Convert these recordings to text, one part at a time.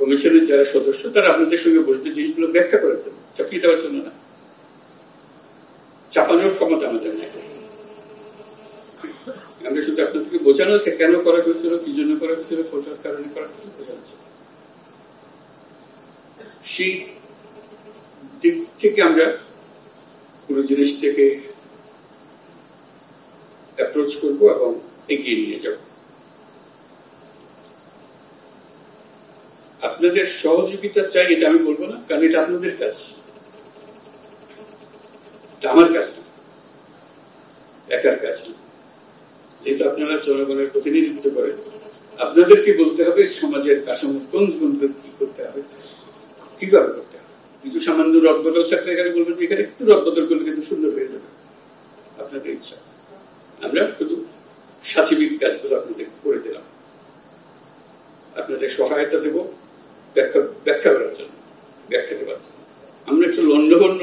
কমিশনের যারা সদস্য তারা আপনাদের সঙ্গে বসবে, জিনিসগুলো ব্যাখ্যা করেছেন, চাপিয়ে দেওয়ার জন্য না, চাপানোর ক্ষমতা আমাদের নেই। আমরা শুধু আপনাদেরকে বোঝানো কেন করা হয়েছিল, কি জন্য করা হয়েছিল, কোটার কারণে করা হয়েছিল বোঝানো। সেই দিক থেকে আমরা পুরো জিনিসটাকে অ্যাপ্রোচ করব এবং এগিয়ে নিয়ে যাব। আপনাদের সহযোগিতা চাই এটা আমি বলবো না, কারণ এটা আপনাদের কাজ, এটা আমার কাজ না, একার কাজ না। যেহেতু আপনারা জনগণের প্রতিনিধিত্ব করেন, আপনাদেরকে বলতে হবে সমাজের কাঠামো কোন গুণকে কি করতে হবে, কিভাবে করতে হবে। কিছু সামান্য রদবদল থাকলে এখানে বলবেন এখানে একটু রদবদল করলে কিন্তু সুন্দর হয়ে যাবে, আপনাদের ইচ্ছা। আমরা শুধু সাচিবিক কাজগুলো আপনাদের করে দিলাম, আপনাদের সহায়তা দেব ব্যাখ্যা করার জন্য, ব্যাখ্যা দেওয়ার জন্য। আমরা একটু লন্ডভন্ড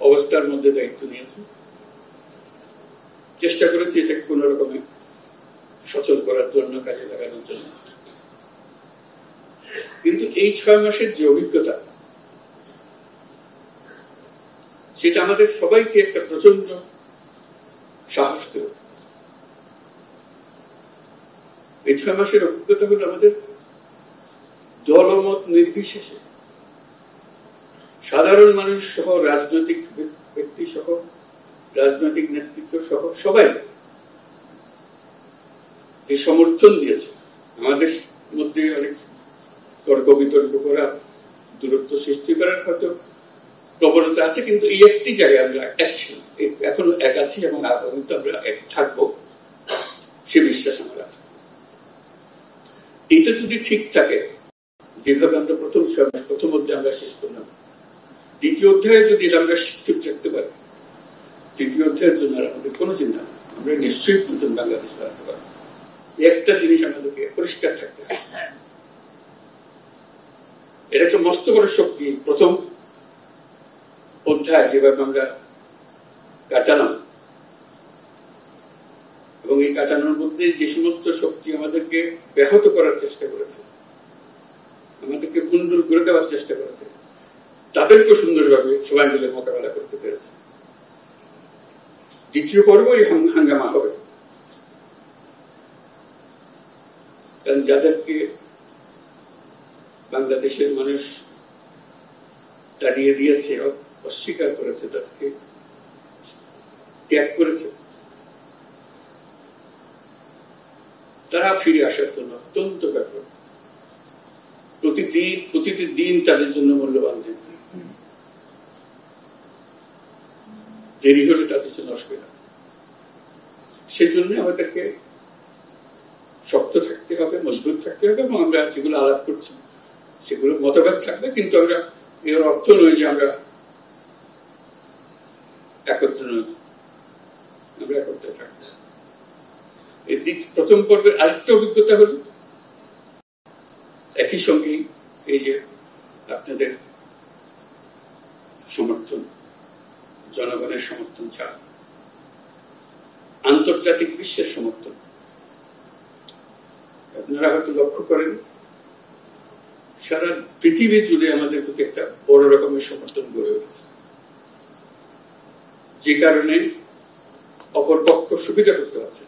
অবস্থার মধ্যে দায়িত্ব নিয়েছি, চেষ্টা করেছি এটাকে কোন রকমে সচল করার জন্য, কাজে লাগানোর জন্য। কিন্তু এই 6 মাসের যে অভিজ্ঞতা, সেটা আমাদের সবাইকে একটা প্রচন্ড সাহস দেবে। এই 6 মাসের অভিজ্ঞতা হল আমাদের দলমত নির্বিশেষে সাধারণ মানুষ সহ, রাজনৈতিক ব্যক্তি সহ, রাজনৈতিক নেতৃত্ব সহ সবাই যে সমর্থন দিয়েছে। আমাদের মধ্যে অনেক তর্ক বিতর্ক করা, দূরত্ব সৃষ্টি করার হয়তো প্রবণতা আছে, কিন্তু এই একটি জায়গায় আমরা এখনো এক আছি এবং আগামীতে আমরা এক থাকবো, সে বিশ্বাস আমার আছে। এটা যদি ঠিক থাকে, যেভাবে আমরা প্রথম অধ্যায় আমরা শেষ করলাম, দ্বিতীয় অধ্যায়ে যদি আমরা ঠিক রাখতে পারি, তৃতীয় অধ্যায়ের জন্য আমাদের কোনো চিন্তা নেই, আমরা নিশ্চয়ই নতুন বাংলাদেশ বানাতে পারবো। একটা জিনিস আমাদেরকে পরিষ্কার থাকতে হবে, এটা একটা মস্ত বড় শক্তি। প্রথম অধ্যায় যেভাবে আমরা কাটালাম, এবং এই কাটানোর মধ্যে যে সমস্ত শক্তি আমাদেরকে ব্যাহত করার চেষ্টা করেছে, আমাদেরকে কুণ্ডল করে দেওয়ার চেষ্টা করেছে, তাদেরকে সুন্দরভাবে সবাই মিলে মোকাবেলা করতে পেরেছে। দ্বিতীয় পর্ব এই হাঙ্গামা হবে, কারণ যাদেরকে বাংলাদেশের মানুষ তাড়িয়ে দিয়েছে, অস্বীকার করেছে, তাদেরকে ত্যাগ করেছে, তারা ফিরে আসার জন্য অত্যন্ত ব্যাপক। প্রতিটি দিন তাদের জন্য মূল্যবান দিন, দেরি হলে তাদের জন্য অসুবিধা। সেজন্য আমাদেরকে শক্ত থাকতে হবে, মজবুত থাকতে হবে, এবং আমরা যেগুলো আলাপ করছি সেগুলো মতভেদ থাকবে, কিন্তু আমরা এর অর্থ নয় যে আমরা একত্র নই, আমরা একত্রে থাকবো। এই দিক প্রথম পর্বের আরেকটা অভিজ্ঞতা হল একই সঙ্গে এই যে আপনাদের সমর্থন, জনগণের সমর্থন ছাড়া আন্তর্জাতিক বিশ্বের সমর্থন। আপনারা হয়তো লক্ষ্য করেন সারা পৃথিবী জুড়ে আমাদের প্রতি একটা বড় রকমের সমর্থন গড়ে উঠেছে, যে কারণে অপর পক্ষ সুবিধা করতে পারছে,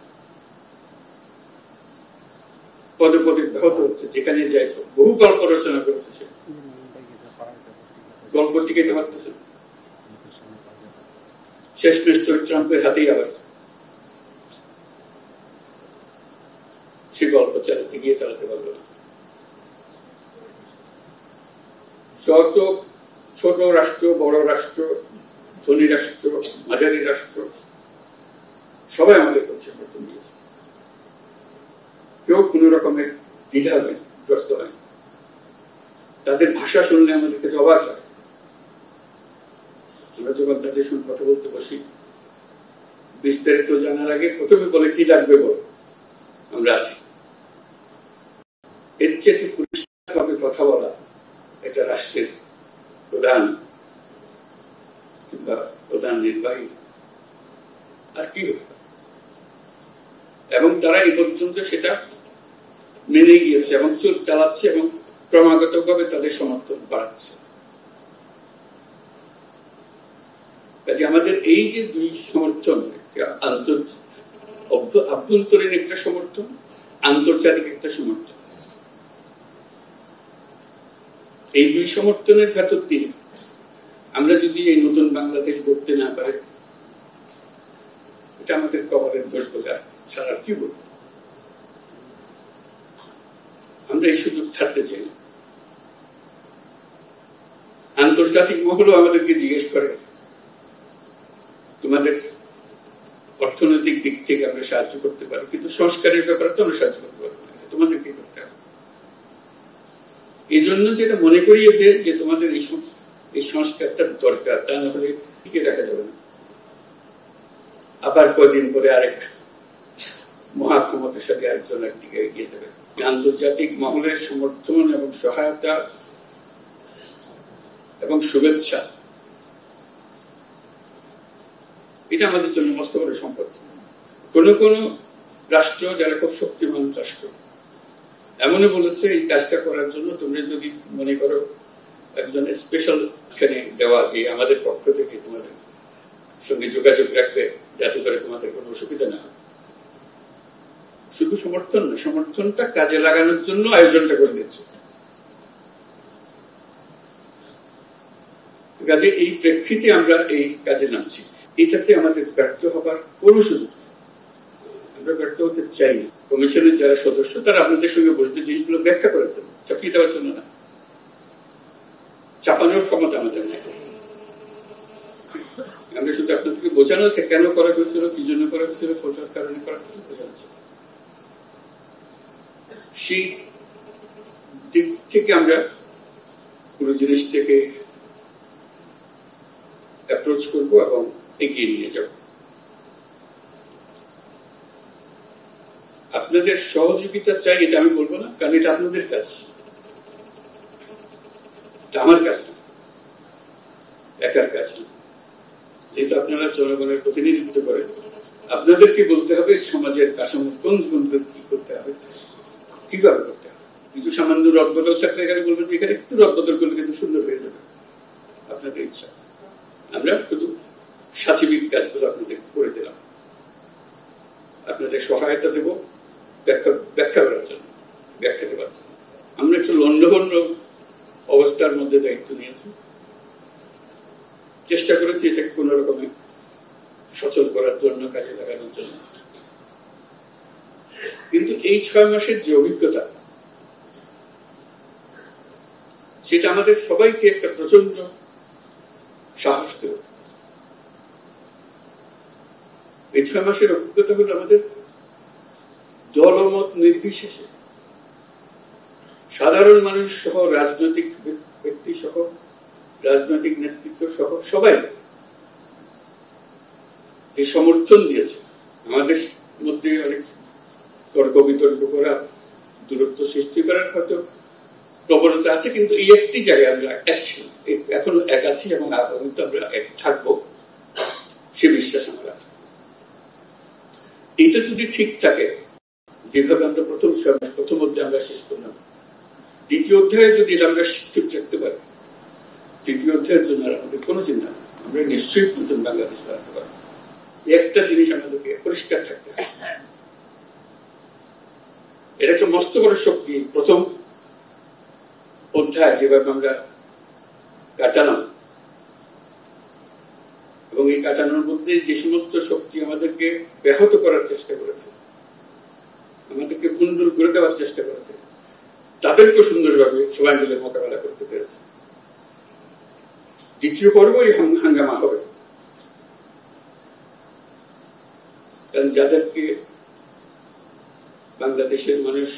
পদে পদে ব্যাহত হচ্ছে। যেখানে যাই বহু গল্প রচনা করেছে, সে গল্প টিকাইতে পারতেছে, শেষমেশ ট্রাম্পের হাতেই আবার সে গল্প চালাতে গিয়ে চালাতে পারলো না। যত ছোট রাষ্ট্র, বড় রাষ্ট্র, ধনী রাষ্ট্র, মাঝারি রাষ্ট্র, সবাই আমাদের সমর্থন দিয়েছে। কেউ কোন রকমের দ্বিধাগ্রস্ত হয়। তাদের ভাষা শুনলে আমাদের কাছে অবাক হয়। আমরা যখন তাদের সঙ্গে কথা বলতে বসি, বিস্তারিত জানার আগে প্রথমে বলে কি লাগবে বল, আমরা আছি। এর চেয়ে পরিষ্কারভাবে কথা বলা একটা রাষ্ট্রের প্রধান কিংবা প্রধান নির্বাহী আর কি হবে। এবং তারা এই পর্যন্ত সেটা মেনে গিয়েছে এবং চালাচ্ছে, এবং ক্রমাগতভাবে তাদের সমর্থন বাড়াচ্ছে। কাজে আমাদের এই যে দুই সমর্থন, আভ্যন্তরীণ একটা সমর্থন, আন্তর্জাতিক একটা সমর্থন, এই দুই সমর্থনের ভেতর দিয়ে আমরা যদি এই নতুন বাংলাদেশ গড়তে না পারে, এটা আমাদের কবরের দোষ বোঝায় ছাড়া কি বলবো। আমরা এই সুযোগ ছাড়তে চাই। আন্তর্জাতিক মহলও আমাদেরকে জিজ্ঞেস করে, তোমাদের অর্থনৈতিক দিক থেকে আমরা সাহায্য করতে পারি, কিন্তু সংস্কারের ব্যাপারে তো আমরা সাহায্য করতে পারবো না, তোমাদের কি করতে হবে। এই জন্য যেটা মনে করিয়ে দেয় যে তোমাদের এই সংস্কারটা দরকার, তা না হলে টিকে রাখা যাবে না। আবার কয়দিন পরে আরেক মহাক্ষমতাশালী আরেকজন একদিকে এগিয়ে যাবে। আন্তর্জাতিক মহলের সমর্থন এবং সহায়তা এবং শুভেচ্ছা, এটা আমাদের জন্য মস্ত বড় সম্পদ। কোন কোন রাষ্ট্র যারা খুব শক্তিমান রাষ্ট্র এমনও বলেছে এই কাজটা করার জন্য তোমরা যদি মনে করো একজন স্পেশাল এখানে দেওয়া, যে আমাদের পক্ষ থেকে তোমাদের সঙ্গে যোগাযোগ রাখবে যাতে করে তোমাদের কোনো অসুবিধা না হয়। শুধু সমর্থন না, সমর্থনটা কাজে লাগানোর জন্য আয়োজনটা করে দিচ্ছে। কাজে এই প্রেক্ষিতে আমরা এই কাজে নামছি। এটাতে আমাদের ব্যর্থ হবার কোনো সুযোগ নেই, আমরা ব্যর্থ হতে চাই না। কমিশনের যারা সদস্য তারা আপনাদের সঙ্গে বসবে, জিনিসগুলো ব্যাখ্যা করেছেন, চাপিয়ে দেওয়ার জন্য না, চাপানোর ক্ষমতা আমাদের নেই। আমরা শুধু আপনাদেরকে বোঝানো কেন করা হয়েছিল, কি জন্য করা হয়েছিল, কোটার কারণে করা হয়েছিল বোঝানো। সেই দিক থেকে আমরা পুরো জিনিসটাকে অ্যাপ্রোচ করবো এবং এগিয়ে নিয়ে যাব। আপনাদের সহযোগিতা চাই এটা আমি বলবো না, কারণ এটা আপনাদের কাজ, এটা আমার কাজ না, একার কাজ না। যেহেতু আপনারা জনগণের প্রতিনিধিত্ব করেন, আপনাদেরকে বলতে হবে সমাজের কাঠামো কোন কি করতে হবে, কিভাবে করতে হবে। কিছু সামান্য রদবদল থাকলে এখানে বলবেন এখানে একটু রদবদল করলে কিন্তু সুন্দর হয়ে যাবে, আপনাদের ইচ্ছা। আমরা শুধু সাচিবিক কাজগুলো আপনাদের করে দিলাম, আপনাদের সহায়তা দেব ব্যাখ্যা করার জন্য, ব্যাখ্যা দেওয়ার জন্য। আমরা একটু লন্ডভন্ড অবস্থার মধ্যে দায়িত্ব নিয়েছি, চেষ্টা করেছি এটাকে কোন রকমে সচল করার জন্য, কাজে লাগানোর জন্য। কিন্তু এই 6 মাসের যে অভিজ্ঞতা, সেটা আমাদের সবাইকে একটা প্রচন্ড সাহস দেব। এই 6 মাসের অভিজ্ঞতা হল আমাদের দলমত নির্বিশেষে সাধারণ মানুষ সহ, রাজনৈতিক ব্যক্তি সহ, রাজনৈতিক নেতৃত্ব সহ সবাই যে সমর্থন দিয়েছে। আমাদের মধ্যে অনেক তর্ক বিতর্ক করা, দূরত্ব সৃষ্টি করার হয়তো প্রবণতা আছে, কিন্তু এই একটি জায়গায় আমরা এখন এক আছি এবং আগামীতে আমরা এক থাকবো, সে বিশ্বাস আমার আছে। এটা যদি ঠিক থাকে, যেভাবে আমরা প্রথম অধ্যায়ে আমরা শেষ করলাম, দ্বিতীয় অধ্যায়ে যদি আমরা ঠিক রাখতে পারি, তৃতীয় অধ্যায়ের জন্য আর আমাদের কোনো চিন্তা নেই, আমরা নিশ্চয়ই নতুন বাংলাদেশ বানাতে পারবো। একটা জিনিস আমাদেরকে পরিষ্কার থাকতে হবে, এটা একটা মস্ত বড় শক্তি। প্রথম অধ্যায় যেভাবে আমরা কাটালাম, এবং এই কাটানোর মধ্যে যে সমস্ত শক্তি আমাদেরকে ব্যাহত করার চেষ্টা করেছে, আমাদেরকে কুণ্ডুল করে দেওয়ার চেষ্টা করেছে, তাদেরকে সুন্দরভাবে সবাই মিলে মোকাবেলা করতে পেরেছে। দ্বিতীয় পর্ব এই হাঙ্গামা হবে, কারণ যাদেরকে বাংলাদেশের মানুষ